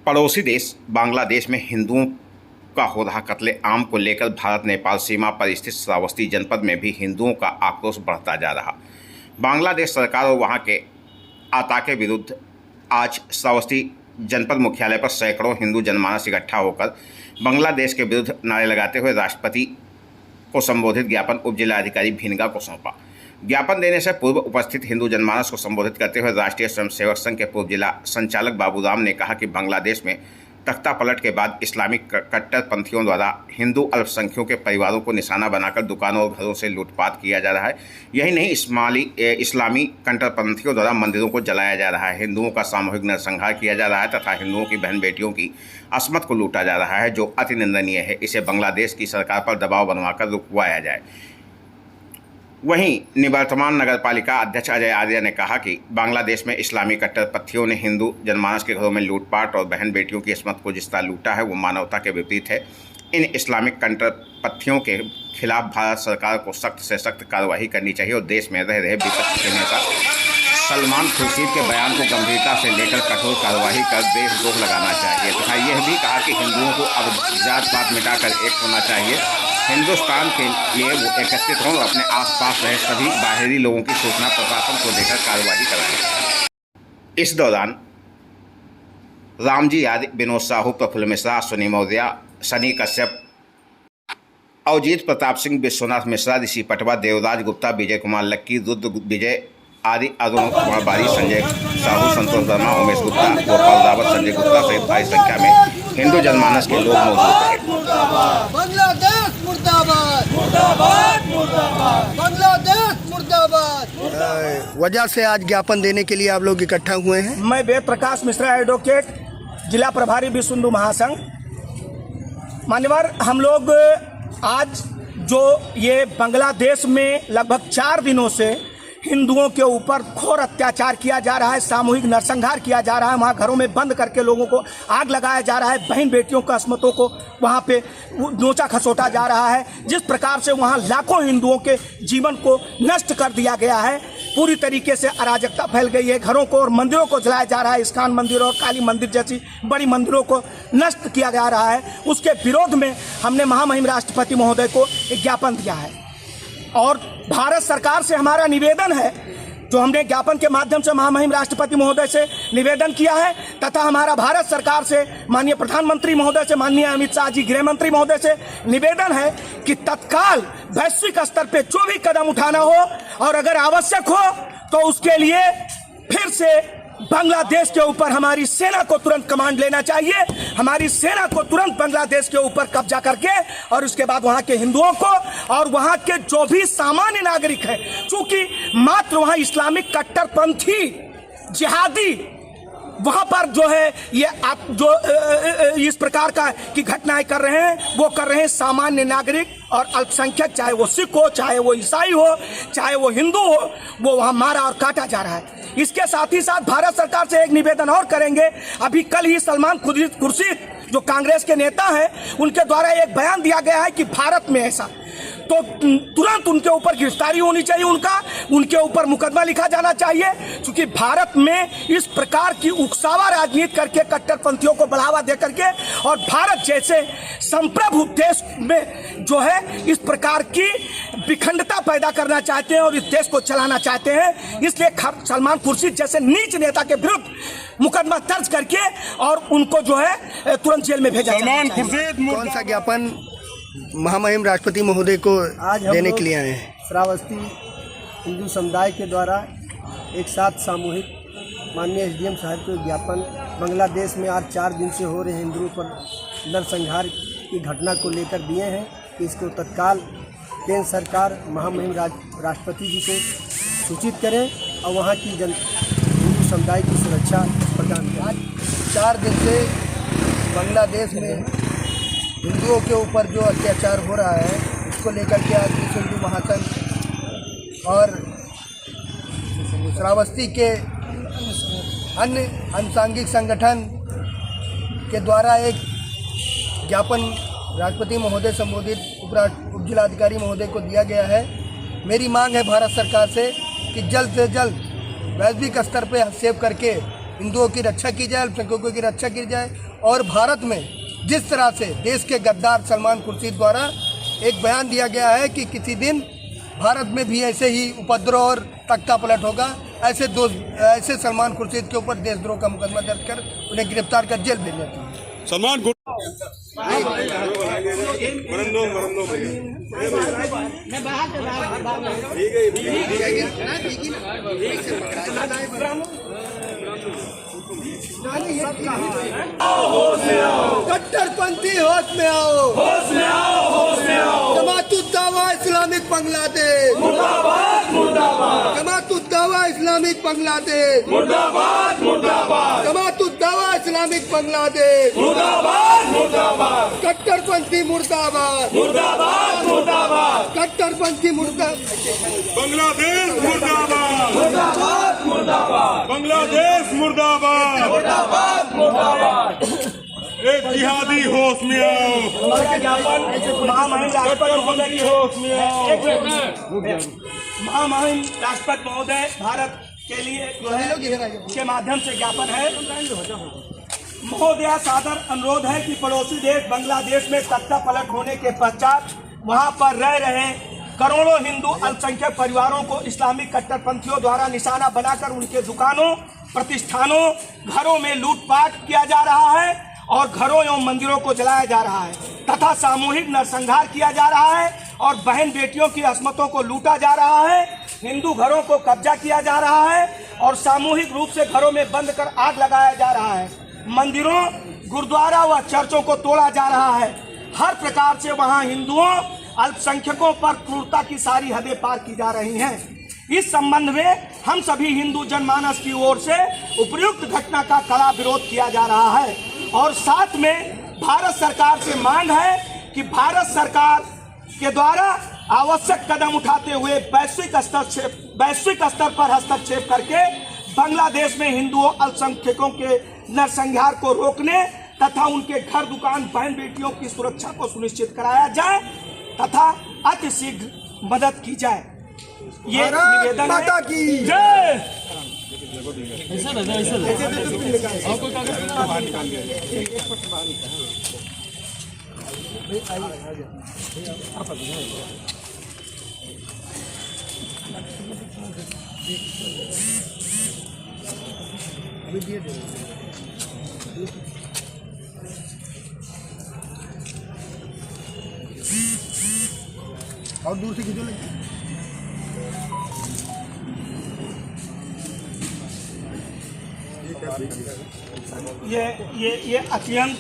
पड़ोसी देश बांग्लादेश में हिंदुओं का हो रहा कत्लेआम को लेकर भारत नेपाल सीमा पर स्थित श्रावस्ती जनपद में भी हिंदुओं का आक्रोश बढ़ता जा रहा। बांग्लादेश सरकार और वहां के आता के विरुद्ध आज श्रावस्ती जनपद मुख्यालय पर सैकड़ों हिंदू जनमानस इकट्ठा होकर बांग्लादेश के विरुद्ध नारे लगाते हुए राष्ट्रपति को संबोधित ज्ञापन उप जिलाधिकारी भिनगा को सौंपा। ज्ञापन देने से पूर्व उपस्थित हिंदू जनमानस को संबोधित करते हुए राष्ट्रीय स्वयंसेवक संघ के पूर्व जिला संचालक बाबूराम ने कहा कि बांग्लादेश में तख्ता पलट के बाद इस्लामिक कट्टरपंथियों द्वारा हिंदू अल्पसंख्यकों के परिवारों को निशाना बनाकर दुकानों और घरों से लूटपाट किया जा रहा है। यही नहीं, इस्लामी कट्टरपंथियों द्वारा मंदिरों को जलाया जा रहा है, हिंदुओं का सामूहिक नरसंहार किया जा रहा है तथा हिंदुओं की बहन बेटियों की अस्मत को लूटा जा रहा है, जो अति निंदनीय है। इसे बांग्लादेश की सरकार पर दबाव बनवाकर रुकवाया जाए। वहीं निवर्तमान नगरपालिका अध्यक्ष अजय आर्य ने कहा कि बांग्लादेश में इस्लामी कट्टरपंथियों ने हिंदू जनमानस के घरों में लूटपाट और बहन बेटियों की अस्मत को जिस तरह लूटा है वो मानवता के विपरीत है। इन इस्लामिक कट्टरपंथियों के खिलाफ भारत सरकार को सख्त से सख्त कार्रवाई करनी चाहिए और देश में रह रहे विपक्ष के नेता सलमान खुर्शीद के बयान को गंभीरता से लेकर कठोर कार्रवाई कर देशद्रोह लगाना चाहिए तथा यह भी कहा कि हिंदुओं को अब जात पात मिटाकर एक होना चाहिए। हिंदुस्तान के लिए वो एकत्रित हों और अपने आसपास रहे सभी बाहरी लोगों की सूचना प्रशासन को देकर कार्रवाई कराएं। इस दौरान रामजी यादव, विनोद साहू, प्रफुल्ल मिश्रा, अश्विनी मौर्य, सनी कश्यप, अवजीत प्रताप सिंह, विश्वनाथ मिश्रा, ऋषि पटवा, देवराज गुप्ता, विजय कुमार लक्की, रुद्र विजय आदि, अरुण कुमार बारी, संजय साहू, संतोष वर्मा, उमेश गुप्ता, गोपाल रावत, संजय गुप्ता सहित भारी संख्या में हिंदू जनमानस के लोग मौजूद थे। बांग्लादेश मुर्दाबाद, मुर्दाबाद, मुर्दाबाद, बांग्लादेश मुर्दाबाद। वजह से आज ज्ञापन देने के लिए आप लोग इकट्ठा हुए हैं। मैं वेद प्रकाश मिश्रा, एडवोकेट, जिला प्रभारी विश्व हिंदू महासंघ। मान्यवर, हम लोग आज जो ये बांग्लादेश में लगभग 4 दिनों से हिंदुओं के ऊपर घोर अत्याचार किया जा रहा है, सामूहिक नरसंहार किया जा रहा है, वहाँ घरों में बंद करके लोगों को आग लगाया जा रहा है, बहन बेटियों का अस्मतों को वहाँ पे नोचा खसोटा जा रहा है। जिस प्रकार से वहाँ लाखों हिंदुओं के जीवन को नष्ट कर दिया गया है, पूरी तरीके से अराजकता फैल गई है। घरों को और मंदिरों को जलाया जा रहा है, इस्कॉन मंदिर और काली मंदिर जैसी बड़ी मंदिरों को नष्ट किया जा रहा है। उसके विरोध में हमने महामहिम राष्ट्रपति महोदय को एक ज्ञापन दिया है और भारत सरकार से हमारा निवेदन है, जो हमने ज्ञापन के माध्यम से महामहिम राष्ट्रपति महोदय से निवेदन किया है तथा हमारा भारत सरकार से माननीय प्रधानमंत्री महोदय से, माननीय अमित शाह जी गृह मंत्री महोदय से निवेदन है कि तत्काल वैश्विक स्तर पे जो भी कदम उठाना हो और अगर आवश्यक हो तो उसके लिए फिर से बांग्लादेश के ऊपर हमारी सेना को तुरंत कमांड लेना चाहिए। हमारी सेना को तुरंत बांग्लादेश के ऊपर कब्जा करके और उसके बाद वहां के हिंदुओं को और वहां के जो भी सामान्य नागरिक हैं, चूंकि मात्र वहां इस्लामिक कट्टरपंथी जिहादी वहां पर जो है ये आप जो इस प्रकार का की घटनाएं कर रहे हैं, वो कर रहे हैं सामान्य नागरिक और अल्पसंख्यक, चाहे वो सिख हो, चाहे वो ईसाई हो, चाहे वो हिंदू हो, वो वहां मारा और काटा जा रहा है। इसके साथ ही साथ भारत सरकार से एक निवेदन और करेंगे। अभी कल ही सलमान खुर्शीद जो कांग्रेस के नेता हैं, उनके द्वारा एक बयान दिया गया है कि भारत में ऐसा, तो तुरंत उनके ऊपर गिरफ्तारी होनी चाहिए, उनके ऊपर मुकदमा लिखा जाना चाहिए, क्योंकि भारत में इस प्रकार की उकसावा राजनीति करके कट्टरपंथियों को बढ़ावा दे करके और भारत जैसे संप्रभु देश में जो है इस प्रकार की विखंडता पैदा करना चाहते हैं और इस देश को चलाना चाहते हैं। इसलिए सलमान खुर्शीद जैसे नीच नेता के विरुद्ध मुकदमा दर्ज करके और उनको जो है तुरंत जेल में भेजा जाना चाहिए। कौन सा ज्ञापन महामहिम राष्ट्रपति महोदय को आज देने के लिए आए हैं? श्रावस्ती हिंदू समुदाय के द्वारा एक साथ सामूहिक माननीय SDM साहब को ज्ञापन बांग्लादेश में आज 4 दिन से हो रहे हिंदुओं पर नरसंहार की घटना को लेकर दिए हैं कि इसको तत्काल केंद्र सरकार महामहिम राष्ट्रपति जी को सूचित करें और वहाँ की हिंदू समुदाय की सुरक्षा प्रदान करें। आज 4 दिन से बांग्लादेश में हिंदुओं के ऊपर जो अत्याचार हो रहा है, उसको लेकर के आज विश्व हिंदू महासंघ और श्रावस्ती के अन्य अनुषांगिक संगठन के द्वारा एक ज्ञापन राष्ट्रपति महोदय संबोधित उप जिलाधिकारी महोदय को दिया गया है। मेरी मांग है भारत सरकार से कि जल्द से जल्द वैश्विक स्तर पर हस्तक्षेप करके हिंदुओं की रक्षा की जाए, अल्पसंख्यकों की रक्षा की जाए। और भारत में जिस तरह से देश के गद्दार सलमान खुर्शीद द्वारा एक बयान दिया गया है कि किसी दिन भारत में भी ऐसे ही उपद्रव और तख्ता पलट होगा, ऐसे सलमान खुर्शीद के ऊपर देशद्रोह का मुकदमा दर्ज कर उन्हें गिरफ्तार कर जेल भेजना चाहिए। सलमान कट्टरपंथी होश में आओ, होश में आओ, होश में आओ। जमात-उद-दावा इस्लामिक बांग्लादेश मुर्दाबाद, मुर्दाबाद। जमात-उद-दावा इस्लामिक बांग्लादेश मुर्दाबाद, मुर्दाबाद। जमात-उद-दावा इस्लामिक बांग्लादेश मुर्दाबाद, मुर्दाबाद। कट्टरपंथी मुर्दाबाद, मुर्दाबाद, मुर्दाबाद। कट्टरपंथी मुर्दाबाद। बांग्लादेश मुर्दाबाद, मुर्दाबाद, मुर्दाबाद। बांग्लादेश मुर्दाबाद, मुर्दाबाद, मुर्दाबाद। एक जिहादी होश में आओ, महामहिम राष्ट्रपति महोदय की होश में आओ। महामहिम राष्ट्रपति महोदय, भारत के लिए जो है के माध्यम से ज्ञापन है। महोदया, सादर अनुरोध है कि पड़ोसी देश बांग्लादेश में तख्ता पलट होने के पश्चात वहां पर रह रहे करोड़ों हिंदू अल्पसंख्यक परिवारों को इस्लामिक कट्टरपंथियों द्वारा निशाना बनाकर उनके दुकानों, प्रतिष्ठानों, घरों में लूटपाट किया जा रहा है और घरों एवं मंदिरों को जलाया जा रहा है तथा सामूहिक नरसंहार किया जा रहा है और बहन बेटियों की अस्मतों को लूटा जा रहा है। हिंदू घरों को कब्जा किया जा रहा है और सामूहिक रूप से घरों में बंद कर आग लगाया जा रहा है। मंदिरों, गुरुद्वारा व चर्चों को तोड़ा जा रहा है। हर प्रकार से वहां हिंदुओं, अल्पसंख्यकों पर क्रूरता की सारी हदें पार की जा रही हैं। इस संबंध में हम सभी हिंदू जनमानस की ओर से उपयुक्त घटना का कड़ा विरोध किया जा रहा है और साथ में भारत सरकार से मांग है कि भारत सरकार के द्वारा आवश्यक कदम उठाते हुए वैश्विक स्तर पर हस्तक्षेप करके बांग्लादेश में हिंदुओं, अल्पसंख्यकों के नरसंहार को रोकने तथा उनके घर, दुकान, बहन बेटियों की सुरक्षा को सुनिश्चित कराया जाए तथा अतिशीघ्र मदद की जाए। ये निवेदन माता की जय। और दूर से खींचो लगे। ये अत्यंत